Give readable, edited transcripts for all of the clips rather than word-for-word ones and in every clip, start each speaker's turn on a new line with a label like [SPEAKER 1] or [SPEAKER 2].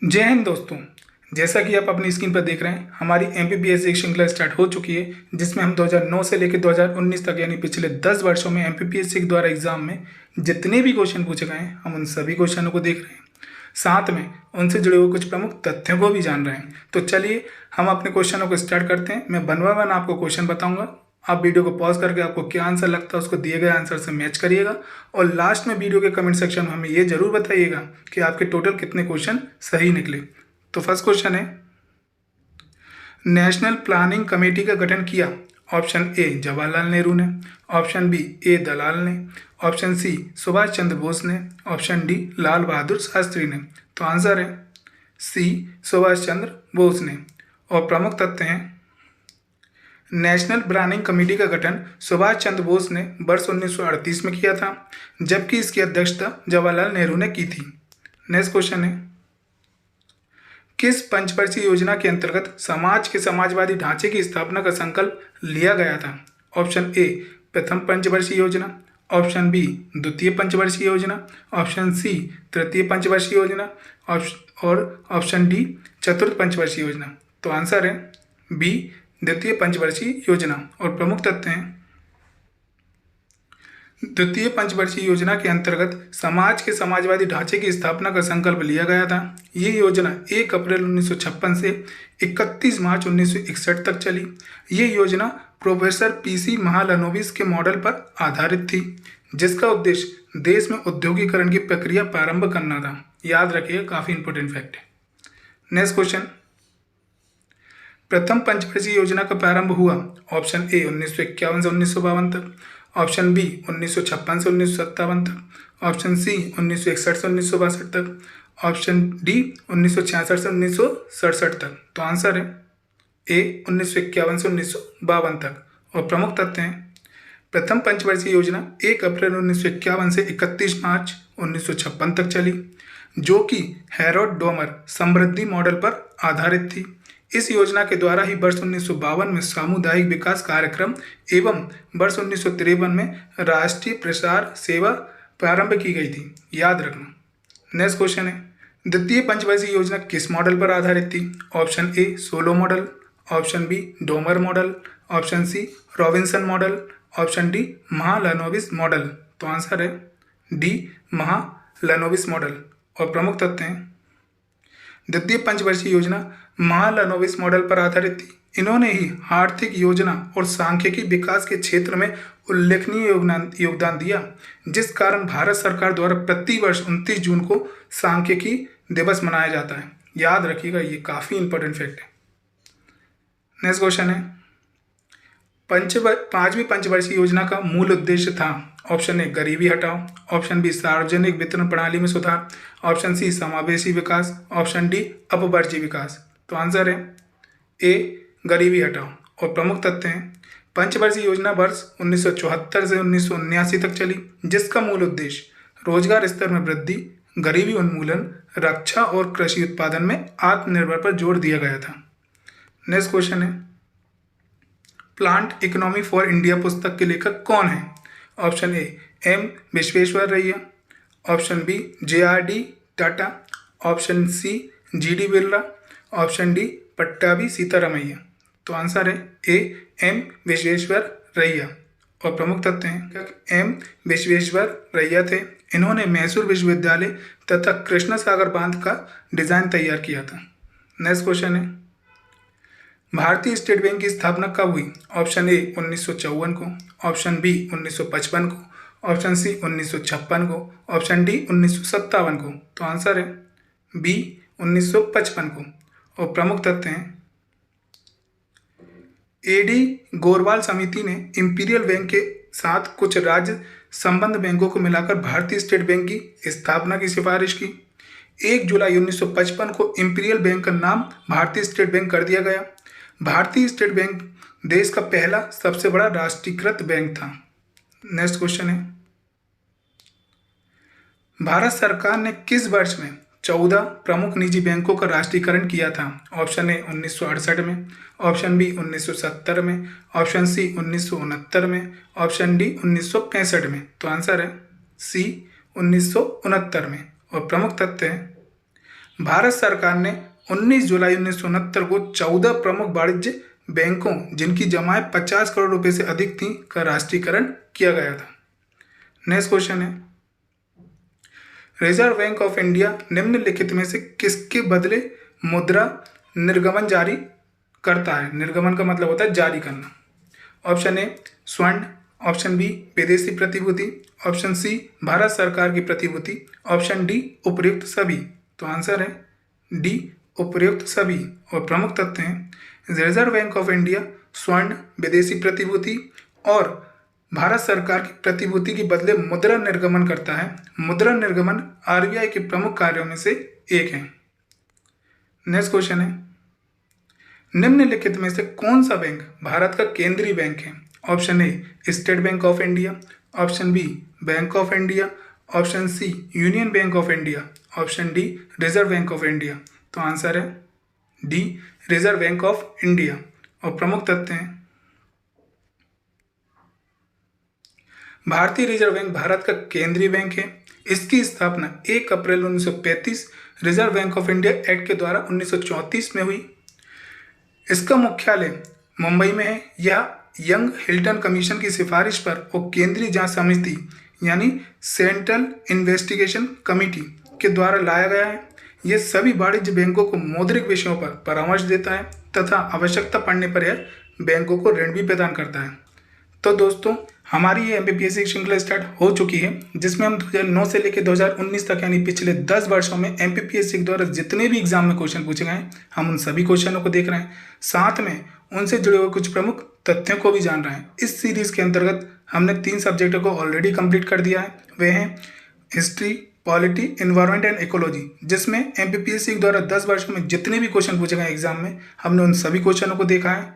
[SPEAKER 1] जय हिंद दोस्तों। जैसा कि आप अपनी स्क्रीन पर देख रहे हैं, हमारी एमपीपीएस एक श्रृंखला स्टार्ट हो चुकी है जिसमें हम 2009 से लेकर 2019 तक यानी पिछले 10 वर्षों में एमपीपीएस द्वारा एग्जाम में जितने भी क्वेश्चन पूछे गए हैं हम उन सभी क्वेश्चनों को देख रहे हैं, साथ में उनसे जुड़े हुए कुछ प्रमुख तथ्यों को भी जान रहे हैं। तो चलिए हम अपने क्वेश्चनों को स्टार्ट करते हैं। मैं वन बाय वन आपको क्वेश्चन बताऊंगा। आप वीडियो को पॉज करके आपको क्या आंसर लगता है उसको दिए गए आंसर से मैच करिएगा और लास्ट में वीडियो के कमेंट सेक्शन में हमें ये जरूर बताइएगा कि आपके टोटल कितने क्वेश्चन सही निकले। तो फर्स्ट क्वेश्चन है, नेशनल प्लानिंग कमेटी का गठन किया। ऑप्शन ए जवाहरलाल नेहरू ने, ऑप्शन बी ए दलाल ने, ऑप्शन सी सुभाष चंद्र बोस ने, ऑप्शन डी लाल बहादुर शास्त्री ने। तो आंसर है सी सुभाष चंद्र बोस ने। और प्रमुख तथ्य हैं, नेशनल प्लानिंग कमेटी का गठन सुभाष चंद्र बोस ने वर्ष 1938 में किया था, जबकि इसकी अध्यक्षता जवाहरलाल नेहरू ने की थी। नेक्स्ट क्वेश्चन है, किस पंचवर्षीय योजना के अंतर्गत समाज के समाजवादी ढांचे की स्थापना का संकल्प लिया गया था। ऑप्शन ए प्रथम पंचवर्षीय योजना, ऑप्शन बी द्वितीय पंचवर्षीय योजना, ऑप्शन सी तृतीय पंचवर्षीय योजना और ऑप्शन डी चतुर्थ पंचवर्षीय योजना। तो आंसर है बी द्वितीय पंचवर्षीय योजना। और प्रमुख तथ्य हैं, द्वितीय पंचवर्षीय योजना के अंतर्गत समाज के समाजवादी ढांचे की स्थापना का संकल्प लिया गया था। ये योजना 1 अप्रैल 1956 से 31 मार्च 1961 तक चली। ये योजना प्रोफेसर पीसी महालनोबिस के मॉडल पर आधारित थी, जिसका उद्देश्य देश में औद्योगिकरण की प्रक्रिया प्रारंभ करना था। याद रखिए, काफी इंपॉर्टेंट फैक्ट है। नेक्स्ट क्वेश्चन, प्रथम पंचवर्षीय योजना का प्रारंभ हुआ। ऑप्शन ए 1951 से 1952 तक, ऑप्शन बी 1956 से 1957 तक, ऑप्शन सी 1961 से 1962 तक, ऑप्शन डी 1966 से 1967 तक। तो आंसर है ए 1951 से 1952 तक। और प्रमुख तथ्य हैं, प्रथम पंचवर्षीय योजना 1 अप्रैल 1951 से 31 मार्च 1956 तक चली, जो कि हैरोल्ड डोमर समृद्धि मॉडल पर आधारित थी। इस योजना के द्वारा ही वर्ष 1952 में सामुदायिक विकास कार्यक्रम एवं वर्ष 1953 में राष्ट्रीय प्रसार सेवा प्रारंभ की गई थी। याद रखना। नेक्स्ट क्वेश्चन है, द्वितीय पंचवर्षीय योजना किस मॉडल पर आधारित थी। Option A Solow model, option B Domar model, option C Robinson model, option D Mahalanobis model. तो आंसर है डी महालनोबिस मॉडल। और प्रमुख तथ्य हैं, द्वितीय पंचवर्षीय योजना महालनोबिस मॉडल पर आधारित थी। इन्होंने ही आर्थिक योजना और सांख्यिकी विकास के क्षेत्र में उल्लेखनीय योगदान दिया, जिस कारण भारत सरकार द्वारा प्रति वर्ष 29 जून को सांख्यिकी दिवस मनाया जाता है। याद रखिएगा, ये काफी इंपॉर्टेंट फैक्ट है। नेक्स्ट क्वेश्चन है, पांचवी पंचवर्षीय योजना का मूल उद्देश्य था। ऑप्शन ए गरीबी हटाओ, ऑप्शन बी सार्वजनिक वितरण प्रणाली में सुधार, ऑप्शन सी समावेशी विकास, ऑप्शन डी अपवर्ज्य विकास। तो आंसर है ए गरीबी हटाओ। और प्रमुख तथ्य हैं, पंचवर्षीय योजना वर्ष 1974 से 1979 तक चली, जिसका मूल उद्देश्य रोजगार स्तर में वृद्धि, गरीबी उन्मूलन, रक्षा और कृषि उत्पादन में आत्मनिर्भर पर जोर दिया गया था। नेक्स्ट क्वेश्चन है, प्लांट इकोनॉमी फॉर इंडिया पुस्तक के लेखक कौन है। Option A M Visvesvaraya, option B JRD Tata, option C GD Birla, option D Pattabhi Sitaramayya. तो आंसर है ए एम विश्वेश्वरैया। और प्रमुख तथ्य हैं, एम विश्वेश्वरैया थे। इन्होंने मैसूर विश्वविद्यालय तथा कृष्ण सागर बांध का डिजाइन तैयार किया था। नेक्स्ट क्वेश्चन है, भारतीय स्टेट बैंक की स्थापना कब हुई। ऑप्शन ए 1954 को, ऑप्शन बी 1955 को, ऑप्शन सी 1956 को, ऑप्शन डी 1957 को। तो आंसर है बी 1955 को। और प्रमुख तथ्य हैं, AD गोरवाल समिति ने इंपीरियल बैंक के साथ कुछ राज्य संबंध बैंकों को मिलाकर भारतीय स्टेट बैंक की स्थापना की सिफारिश की। 1 जुलाई 1955 को इंपीरियल बैंक का नाम भारतीय स्टेट बैंक कर दिया गया। भारतीय स्टेट बैंक देश का पहला सबसे बड़ा राष्ट्रीयकृत बैंक था। नेक्स्ट क्वेश्चन है, भारत सरकार ने किस वर्ष में 14 प्रमुख निजी बैंकों का राष्ट्रीयकरण किया था। ऑप्शन ए 1968 में, ऑप्शन बी 1970 में, ऑप्शन सी 1969 में, ऑप्शन डी 1965 में। तो आंसर है सी 1969 में। और प्रमुख तथ्य हैं, भारत सरकार ने 19 जुलाई 1969 को 14 प्रमुख वाणिज्य बैंकों जिनकी जमाएं 50 करोड़ रुपए से अधिक थी का राष्ट्रीयकरण किया गया था। नेक्स्ट क्वेश्चन है, रिजर्व बैंक ऑफ इंडिया निम्नलिखित में से किसके बदले मुद्रा निर्गमन जारी करता है? निर्गमन का मतलब होता है जारी करना। ऑप्शन ए स्वर्ण, ऑप्शन बी विदेशी प्रतिभूति, ऑप्शन सी भारत सरकार की प्रतिभूति, ऑप्शन डी उपयुक्त सभी। तो आंसर है डी उपयुक्त सभी। और प्रमुख तथ्य हैं, रिजर्व बैंक ऑफ इंडिया स्वर्ण, विदेशी प्रतिभूति और भारत सरकार की प्रतिभूति के बदले मुद्रा निर्गमन करता है। मुद्रा निर्गमन आरबीआई के प्रमुख कार्यों में से एक है। नेक्स्ट क्वेश्चन है, निम्नलिखित में से कौन सा बैंक भारत का केंद्रीय बैंक है? Option A State Bank of India, option B Bank of India, option C Union Bank of India, option D Reserve Bank of India. तो आंसर है D Reserve Bank of India. और प्रमुख तथ्य हैं, भारतीय रिजर्व बैंक भारत का केंद्रीय bank है। इसकी स्थापना 1 अप्रैल 1935 reserve Bank of India act के द्वारा 1934 में हुई। इसका मुख्यालय मुंबई में है। यह यंग हिल्टन कमीशन की सिफारिश पर और केंद्रीय जांच समिति यानी सेंट्रल इन्वेस्टिगेशन कमेटी के द्वारा लाया गया है। यह सभी वाणिज्य बैंकों को मौद्रिक विषयों पर परामर्श देता है तथा आवश्यकता पड़ने पर यह बैंकों को ऋण भी प्रदान करता है। तो दोस्तों, हमारी ये एमपीपीएससी श्रृंखला स्टार्ट हो चुकी है, जिसमें हम 2009 से लेकर 2019 तक यानी पिछले 10 वर्षों में एमपीपीएससी द्वारा जितने भी एग्जाम में क्वेश्चन पूछे गए हम उन सभी क्वेश्चनों को देख रहे हैं, साथ में उनसे जुड़े हुए कुछ प्रमुख तथ्यों को भी जान रहे हैं। इस सीरीज के अंतर्गत हमने 3 सब्जेक्टों को ऑलरेडी कंप्लीट कर दिया है। वे हैं history, polity, environment and ecology, जिसमें एमपीपीएससी द्वारा 10 वर्षों में जितने भी क्वेश्चन पूछे गए एग्जाम में हमने उन सभी क्वेश्चनों को देखा है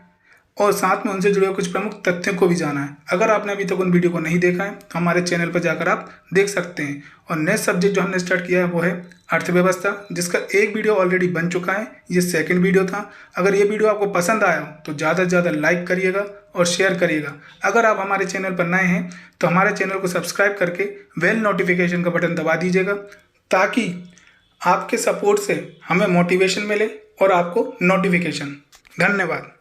[SPEAKER 1] और साथ में उनसे जुड़े हुए कुछ प्रमुख तथ्यों को भी जाना है। अगर आपने अभी तक उन वीडियो को नहीं देखा है तो हमारे चैनल पर जाकर आप देख सकते हैं। और नेक्स्ट सब्जेक्ट जो हमने स्टार्ट किया है वो है अर्थव्यवस्था, जिसका एक वीडियो ऑलरेडी बन चुका है, ये सेकंड वीडियो था। अगर ये वीडियो आपको पसंद आया हो तो ज़्यादा से ज़्यादा लाइक करिएगा और शेयर करिएगा। अगर आप हमारे चैनल पर नए हैं तो हमारे चैनल को सब्सक्राइब करके बेल नोटिफिकेशन का बटन दबा दीजिएगा, ताकि आपके सपोर्ट से हमें मोटिवेशन मिले और आपको नोटिफिकेशन। धन्यवाद।